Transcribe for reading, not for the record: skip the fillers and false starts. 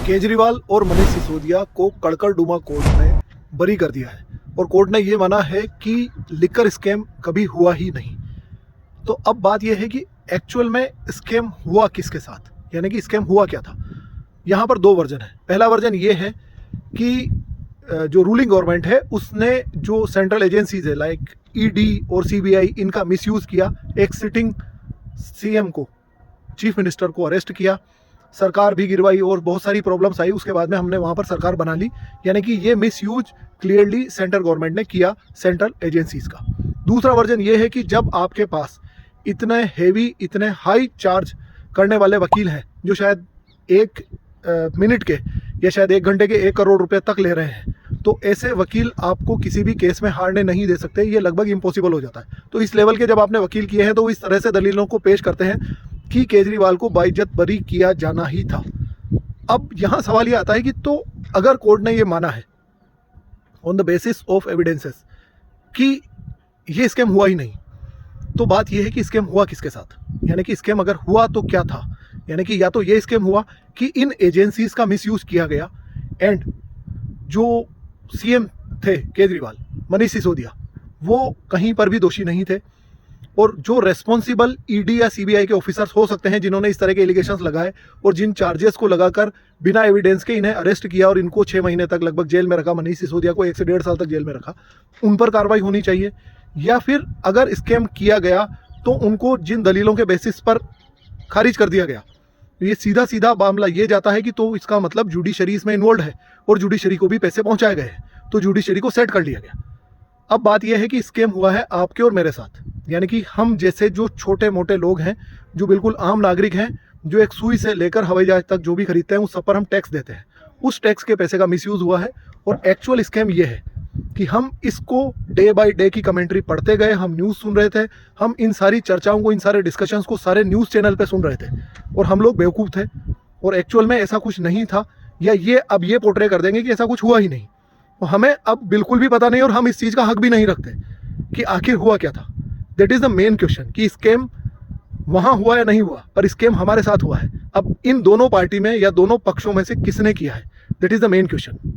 केजरीवाल और मनीष सिसोदिया को कड़कड़डूमा कोर्ट ने बरी कर दिया है और कोर्ट ने ये माना है कि लिकर स्कैम कभी हुआ ही नहीं। तो अब बात यह है कि एक्चुअल में स्कैम हुआ किसके साथ, यानी कि स्कैम हुआ क्या था। यहाँ पर दो वर्जन है। पहला वर्जन ये है कि जो रूलिंग गवर्नमेंट है उसने जो सेंट्रल एजेंसीज है लाइक ईडी और सीबीआई, इनका मिसयूज़ किया। एक सिटिंग सीएम को, चीफ मिनिस्टर को अरेस्ट किया, सरकार भी गिरवाई और बहुत सारी प्रॉब्लम्स आई। उसके बाद में हमने वहाँ पर सरकार बना ली, यानी कि ये मिसयूज क्लियरली सेंट्रल गवर्नमेंट ने किया सेंट्रल एजेंसीज का। दूसरा वर्जन ये है कि जब आपके पास इतने हेवी, इतने हाई चार्ज करने वाले वकील हैं जो शायद एक मिनट के या शायद एक घंटे के 1 करोड़ रुपए तक ले रहे हैं, तो ऐसे वकील आपको किसी भी केस में हारने नहीं दे सकते। ये लगभग इम्पॉसिबल हो जाता है। तो इस लेवल के जब आपने वकील किए हैं तो इस तरह से दलीलों को पेश करते हैं कि केजरीवाल को बाइज्जत बरी किया जाना ही था। अब यहाँ सवाल ये आता है कि तो अगर कोर्ट ने ये माना है on the basis of evidences कि ये स्कैम हुआ ही नहीं, तो बात ये है कि स्कैम हुआ किसके साथ, यानी कि स्कैम अगर हुआ तो क्या था। यानी कि या तो ये स्कैम हुआ कि इन एजेंसीज का मिसयूज किया गया एंड जो सीएम थे केजरीवाल, मनीष सिसोदिया, वो कहीं पर भी दोषी नहीं थे और जो रेस्पॉन्सिबल ईडी या सीबीआई के ऑफिसर्स हो सकते हैं जिन्होंने इस तरह के एलिगेशंस लगाए और जिन चार्जेस को लगाकर बिना एविडेंस के इन्हें अरेस्ट किया और इनको 6 महीने तक लगभग जेल में रखा, मनीष सिसोदिया को 1 से 1.5 साल तक जेल में रखा, उन पर कार्रवाई होनी चाहिए। या फिर अगर स्कैम किया गया तो उनको जिन दलीलों के बेसिस पर खारिज कर दिया गया, ये सीधा सीधा मामला ये जाता है कि तो इसका मतलब जुडिशरी इसमें इन्वॉल्व है और जुडिशरी को भी पैसे पहुंचाए गए हैं, तो जुडिशरी को सेट कर लिया गया। अब बात यह है कि स्कैम हुआ है आपके और मेरे साथ, यानी कि हम जैसे जो छोटे मोटे लोग हैं, जो बिल्कुल आम नागरिक हैं, जो एक सुई से लेकर हवाई जहाज तक जो भी खरीदते हैं उस सब पर हम टैक्स देते हैं। उस टैक्स के पैसे का मिसयूज़ हुआ है और एक्चुअल स्कैम ये है कि हम इसको डे बाय डे की कमेंट्री पढ़ते गए, हम न्यूज़ सुन रहे थे, हम इन सारी चर्चाओं को, इन सारे डिस्कशंस को सारे न्यूज़ चैनल पे सुन रहे थे और हम लोग बेवकूफ़ थे और एक्चुअल में ऐसा कुछ नहीं था, या ये अब ये पोर्ट्रे कर देंगे कि ऐसा कुछ हुआ ही नहीं। तो हमें अब बिल्कुल भी पता नहीं और हम इस चीज़ का हक भी नहीं रखते कि आखिर हुआ क्या था। That is the main question कि स्कैम वहाँ हुआ या नहीं हुआ, पर स्कैम हमारे साथ हुआ है। अब इन दोनों पार्टी में या दोनों पक्षों में से किसने किया है, that is the main question.